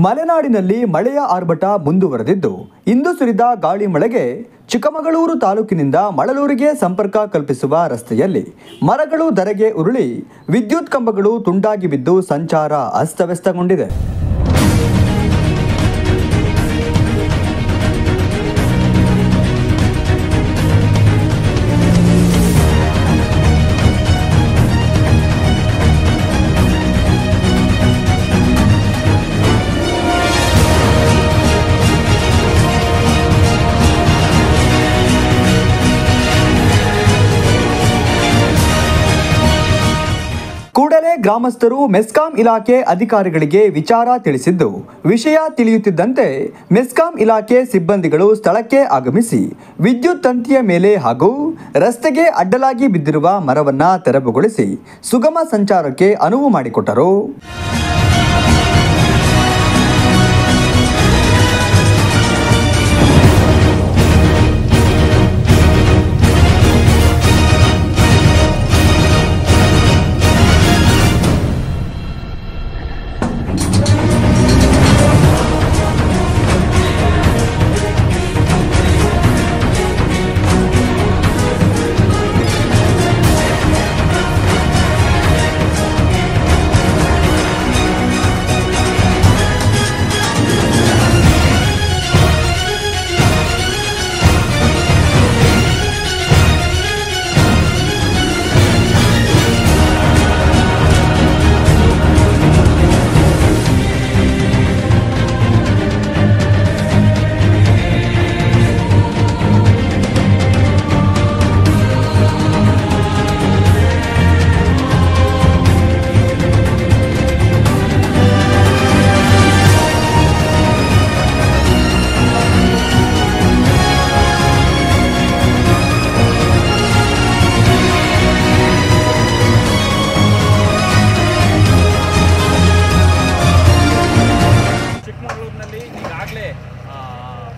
ಮಲೆನಾಡಿನಲ್ಲಿ ಮಳೆಯ ಆರ್ಭಟ ಮುಂದುವರೆದಿದ್ದು ಇಂದು ಸುರಿದ ಗಾಳಿ ಮಳೆಗೆ ಚಿಕ್ಕಮಗಳೂರು ತಾಲೂಕಿನಿಂದ ಮಳಲೂರಿಗೆ ಸಂಪರ್ಕ ಕಲ್ಪಿಸುವ ರಸ್ತೆಯಲ್ಲಿ ಮರಗಳು ಧರೆಗೆ ಉರುಳಿ ವಿದ್ಯುತ್ ಕಂಬಗಳು ತುಂಡಾಗಿ ಬಿದ್ದು ಸಂಚಾರ ಅಸ್ತವ್ಯಸ್ತಗೊಂಡಿದೆ. ಕೂಡಲೇ ಗ್ರಾಮಸ್ಥರು ಮೆಸ್ಕಾಂ ಇಲಾಖೆ ಅಧಿಕಾರಿಗಳಿಗೆ ವಿಚಾರ ತಿಳಿಸಿದ್ದು, ವಿಷಯ ತಿಳಿಯುತ್ತಿದ್ದಂತೆ ಮೆಸ್ಕಾಂ ಇಲಾಖೆ ಸಿಬ್ಬಂದಿಗಳು ಸ್ಥಳಕ್ಕೆ ಆಗಮಿಸಿ ವಿದ್ಯುತ್ ತಂತಿಯ ಮೇಲೆ ಹಾಗೂ ರಸ್ತೆಗೆ ಅಡ್ಡಲಾಗಿ ಬಿದ್ದಿರುವ ಮರವನ್ನು ತೆರವುಗೊಳಿಸಿ ಸುಗಮ ಸಂಚಾರಕ್ಕೆ ಅನುವು ಮಾಡಿಕೊಟ್ಟರು.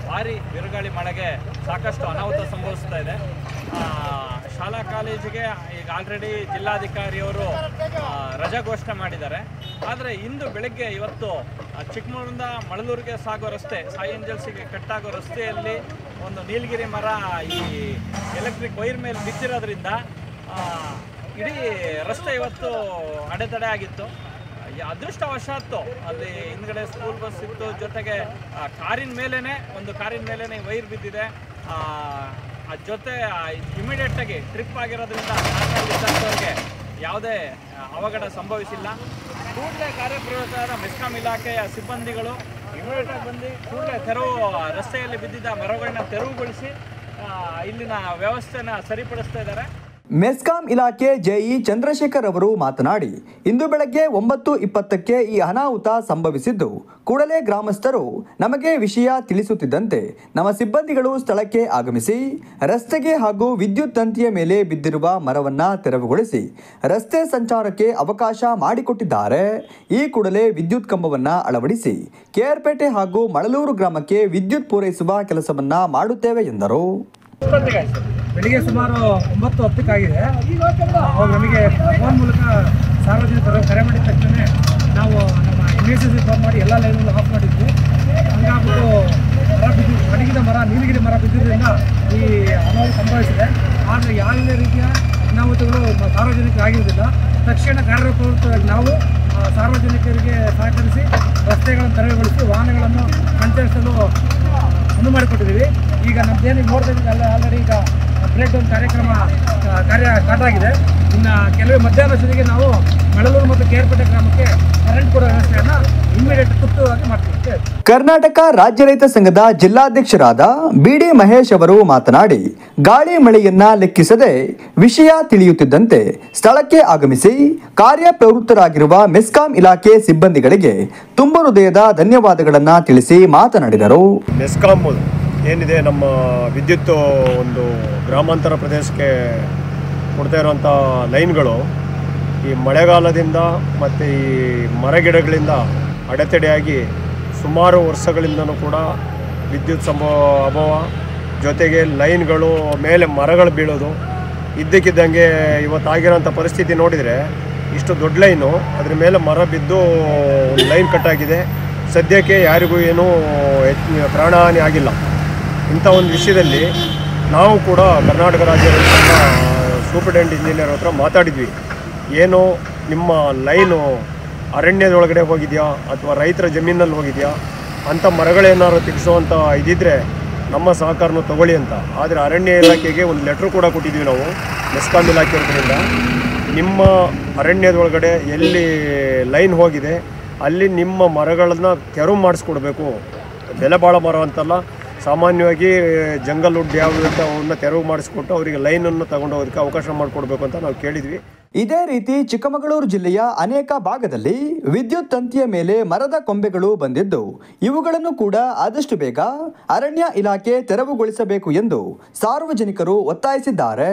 ಭಾರಿ ಬಿರುಗಾಳಿ ಮಳೆಗೆ ಸಾಕಷ್ಟು ಅನಾಹುತ ಸಂಭವಿಸ್ತಾ ಇದೆ. ಶಾಲಾ ಕಾಲೇಜಿಗೆ ಈಗ ಆಲ್ರೆಡಿ ಜಿಲ್ಲಾಧಿಕಾರಿಯವರು ರಜಾ ಘೋಷಣೆ ಮಾಡಿದ್ದಾರೆ. ಆದರೆ ಇಂದು ಬೆಳಗ್ಗೆ ಇವತ್ತು ಚಿಕ್ಕಮಗಳೂರಿಂದ ಮಳಲೂರಿಗೆ ಸಾಗೋ ರಸ್ತೆ, ಸಾಯಿ ಏಂಜಲ್ಸಿಗೆ ಕಟ್ಟಾಗೋ ರಸ್ತೆಯಲ್ಲಿ ಒಂದು ನೀಲಗಿರಿ ಮರ ಈ ಎಲೆಕ್ಟ್ರಿಕ್ ವೈರ್ ಮೇಲೆ ಬಿದ್ದಿರೋದ್ರಿಂದ ಇಡೀ ರಸ್ತೆ ಇವತ್ತು ಅಡೆತಡೆ ಆಗಿತ್ತು. ಅದೃಷ್ಟವಶಾತ್ತು ಅಲ್ಲಿ ಹಿಂದ್ಗಡೆ ಸ್ಕೂಲ್ ಬಸ್ ಇತ್ತು, ಜೊತೆಗೆ ಕಾರಿನ ಮೇಲೇನೆ ವೈರ್ ಬಿದ್ದಿದೆ. ಜೊತೆ ಇಮಿಡಿಯೇಟಾಗಿ ಟ್ರಿಪ್ ಆಗಿರೋದ್ರಿಂದ ಕಾರಿನಲ್ಲಿದ್ದಂಥವ್ರಿಗೆ ಯಾವುದೇ ಅವಘಡ ಸಂಭವಿಸಿಲ್ಲ. ಕೂಡಲೇ ಕಾರ್ಯಪ್ರವೃತ್ತರಾದ ಮೆಸ್ಕಾಂ ಇಲಾಖೆಯ ಸಿಬ್ಬಂದಿಗಳು ಇಮಿಡಿಯೇಟಾಗಿ ಬಂದು ಕೂಡಲೇ ರಸ್ತೆಯಲ್ಲಿ ಬಿದ್ದಿದ್ದ ಮರಗಳನ್ನ ತೆರವುಗೊಳಿಸಿ ಇಲ್ಲಿನ ವ್ಯವಸ್ಥೆನ ಸರಿಪಡಿಸ್ತಾ ಇದ್ದಾರೆ. ಮೆಸ್ಕಾಂ ಇಲಾಖೆ ಜೆಇ ಚಂದ್ರಶೇಖರ್ ಅವರು ಮಾತನಾಡಿ, ಇಂದು ಬೆಳಗ್ಗೆ 9:20ಕ್ಕೆ ಈ ಅನಾಹುತ ಸಂಭವಿಸಿದ್ದು, ಕೂಡಲೇ ಗ್ರಾಮಸ್ಥರು ನಮಗೆ ವಿಷಯ ತಿಳಿಸುತ್ತಿದ್ದಂತೆ ನಮ್ಮ ಸಿಬ್ಬಂದಿಗಳು ಸ್ಥಳಕ್ಕೆ ಆಗಮಿಸಿ ರಸ್ತೆಗೆ ಹಾಗೂ ವಿದ್ಯುತ್ ತಂತಿಯ ಮೇಲೆ ಬಿದ್ದಿರುವ ಮರವನ್ನು ತೆರವುಗೊಳಿಸಿ ರಸ್ತೆ ಸಂಚಾರಕ್ಕೆ ಅವಕಾಶ ಮಾಡಿಕೊಟ್ಟಿದ್ದಾರೆ. ಈ ಕೂಡಲೇ ವಿದ್ಯುತ್ ಕಂಬವನ್ನು ಅಳವಡಿಸಿ ಕೆಆರ್ಪೇಟೆ ಹಾಗೂ ಮಳಲೂರು ಗ್ರಾಮಕ್ಕೆ ವಿದ್ಯುತ್ ಪೂರೈಸುವ ಕೆಲಸವನ್ನ ಮಾಡುತ್ತೇವೆ ಎಂದರು. ಬೆಳಿಗ್ಗೆ ಸುಮಾರು 9:10 ಅವರು ನಮಗೆ ಫೋನ್ ಮೂಲಕ ಸಾರ್ವಜನಿಕರು ಕರೆ ಮಾಡಿದ ತಕ್ಷಣ ನಾವು ನಮ್ಮ ಎಮರ್ಜೆನ್ಸಿ ಫೋನ್ ಮಾಡಿ ಎಲ್ಲ ಲೈನ್ಗಳು ಆಫ್ ಮಾಡಿದ್ವಿ. ಹಂಗಾಗ್ಬಿಟ್ಟು ನೀಲಗಿರಿ ಮರ ಬಿದ್ದಿದ್ದರಿಂದ ಈ ಅನಾಹುತ ಸಂಭವಿಸಿದೆ. ಆದರೆ ಯಾವುದೇ ರೀತಿಯ ಅನಾಹುತಗಳು ಸಾರ್ವಜನಿಕರಿಗೆ ಆಗಿರುವುದಿಲ್ಲ. ತಕ್ಷಣ ಕಾರ್ಯಪ್ರವೃತ್ತರಾಗಿ ನಾವು ಸಾರ್ವಜನಿಕರಿಗೆ ಸಹಕರಿಸಿ ರಸ್ತೆಗಳನ್ನು ತೆರವುಗೊಳಿಸಿ ವಾಹನಗಳನ್ನು ಸಂಚರಿಸಲು ಅನುವು ಮಾಡಿಕೊಟ್ಟಿದ್ದೀವಿ. ಈಗ ನಮ್ಮದೇನು ನೋಡ್ತಿದ್ದೀವಿ ಆಲ್ರೆಡಿ ಈಗ ಬ್ರೇಕ್ ಡೌನ್ ಕಾರ್ಯ ಸ್ಟಾರ್ಟ್ ಆಗಿದೆ. ಇನ್ನು ಕೆಲವೇ ಮಧ್ಯಾಹ್ನ ಜೊತೆಗೆ ನಾವು ಮಳಲೂರು ಮತ್ತು ಕೆಆರ್ಪೇಟೆ ಗ್ರಾಮಕ್ಕೆ ಕರೆಂಟ್ ಕೊಡೋ ವ್ಯವಸ್ಥೆಯನ್ನು ಇಮಿಡಿಯೇಟ್ ತುರ್ತಾಗಿ ಮಾಡ್ತೀವಿ. ಕರ್ನಾಟಕ ರಾಜ್ಯ ರೈತ ಸಂಘದ ಜಿಲ್ಲಾಧ್ಯಕ್ಷರಾದ ಬಿಡಿ ಮಹೇಶ್ ಅವರು ಮಾತನಾಡಿ, ಗಾಳಿ ಮಳೆಯನ್ನ ಲೆಕ್ಕಿಸದೆ ವಿಷಯ ತಿಳಿಯುತ್ತಿದ್ದಂತೆ ಸ್ಥಳಕ್ಕೆ ಆಗಮಿಸಿ ಕಾರ್ಯಪ್ರವೃತ್ತರಾಗಿರುವ ಮೆಸ್ಕಾಂ ಇಲಾಖೆ ಸಿಬ್ಬಂದಿಗಳಿಗೆ ತುಂಬು ಹೃದಯದ ಧನ್ಯವಾದಗಳನ್ನು ತಿಳಿಸಿ ಮಾತನಾಡಿದರು. ಮೆಸ್ಕಾಂ ಏನಿದೆ ನಮ್ಮ ವಿದ್ಯುತ್ ಒಂದು ಗ್ರಾಮಾಂತರ ಪ್ರದೇಶಕ್ಕೆ ಕೊಡ್ತಾ ಇರುವಂಥ ಲೈನ್ಗಳು ಈ ಮಳೆಗಾಲದಿಂದ ಮತ್ತು ಈ ಮರಗಿಡಗಳಿಂದ ಅಡೆತಡೆಯಾಗಿ ಸುಮಾರು ವರ್ಷಗಳಿಂದನೂ ಕೂಡ ವಿದ್ಯುತ್ ಅಭಾವ, ಜೊತೆಗೆ ಲೈನ್ಗಳು ಮೇಲೆ ಮರಗಳು ಬೀಳೋದು ಇದ್ದಕ್ಕಿದ್ದಂಗೆ ಇವತ್ತಾಗಿರೋಂಥ ಪರಿಸ್ಥಿತಿ ನೋಡಿದರೆ ಇಷ್ಟು ದೊಡ್ಡ ಲೈನು ಅದ್ರ ಮೇಲೆ ಮರ ಬಿದ್ದು ಲೈನ್ ಕಟ್ಟಾಗಿದೆ. ಸದ್ಯಕ್ಕೆ ಯಾರಿಗೂ ಏನೂ ಪ್ರಾಣಹಾನಿ ಆಗಿಲ್ಲ. ಇಂಥ ಒಂದು ವಿಷಯದಲ್ಲಿ ನಾವು ಕೂಡ ಕರ್ನಾಟಕ ರಾಜ್ಯ ಸೂಪರಿಂಟೆಂಡೆಂಟ್ ಇಂಜಿನಿಯರ್ ಹತ್ರ ಮಾತಾಡಿದ್ವಿ. ಏನು ನಿಮ್ಮ ಲೈನು ಅರಣ್ಯದೊಳಗಡೆ ಹೋಗಿದೆಯಾ ಅಥವಾ ರೈತರ ಜಮೀನಲ್ಲಿ ಹೋಗಿದೆಯಾ ಅಂಥ ಮರಗಳೇನಾದ್ರು ತೆಗೆಸುವಂಥ ಇದ್ದಿದ್ದರೆ ನಮ್ಮ ಸಹಕಾರನೂ ತಗೊಳ್ಳಿ ಅಂತ. ಆದರೆ ಅರಣ್ಯ ಇಲಾಖೆಗೆ ಒಂದು ಲೆಟ್ರ್ ಕೂಡ ಕೊಟ್ಟಿದ್ವಿ ನಾವು ಮೆಸ್ಕಾಂ ಇಲಾಖೆಯವರಿಂದ. ನಿಮ್ಮ ಅರಣ್ಯದೊಳಗಡೆ ಎಲ್ಲಿ ಲೈನ್ ಹೋಗಿದೆ ಅಲ್ಲಿ ನಿಮ್ಮ ಮರಗಳನ್ನು ತೆರವು ಮಾಡಿಸ್ಕೊಡ್ಬೇಕು. ಬೆಲೆ ಬಾಳೋ ಮರ ಅಂತಲ್ಲ, ಸಾಮಾನ್ಯವಾಗಿ ಜಂಗಲ್ ವುಡ್ ಯಾವುದಂತ ಅವನ್ನ ತೆರವು ಮಾಡಿಸ್ಕೊಟ್ಟು ಅವರಿಗೆ ಲೈನನ್ನು ತಗೊಂಡೋಗೋದಕ್ಕೆ ಅವಕಾಶ ಮಾಡಿಕೊಡ್ಬೇಕು ಅಂತ ನಾವು ಕೇಳಿದ್ವಿ. ಇದೇ ರೀತಿ ಚಿಕ್ಕಮಗಳೂರು ಜಿಲ್ಲೆಯ ಅನೇಕ ಭಾಗದಲ್ಲಿ ವಿದ್ಯುತ್ ತಂತಿಯ ಮೇಲೆ ಮರದ ಕೊಂಬೆಗಳು ಬಂದಿದ್ದು, ಇವುಗಳನ್ನು ಕೂಡ ಆದಷ್ಟು ಬೇಗ ಅರಣ್ಯ ಇಲಾಖೆ ತೆರವುಗೊಳಿಸಬೇಕು ಎಂದು ಸಾರ್ವಜನಿಕರು ಒತ್ತಾಯಿಸಿದ್ದಾರೆ.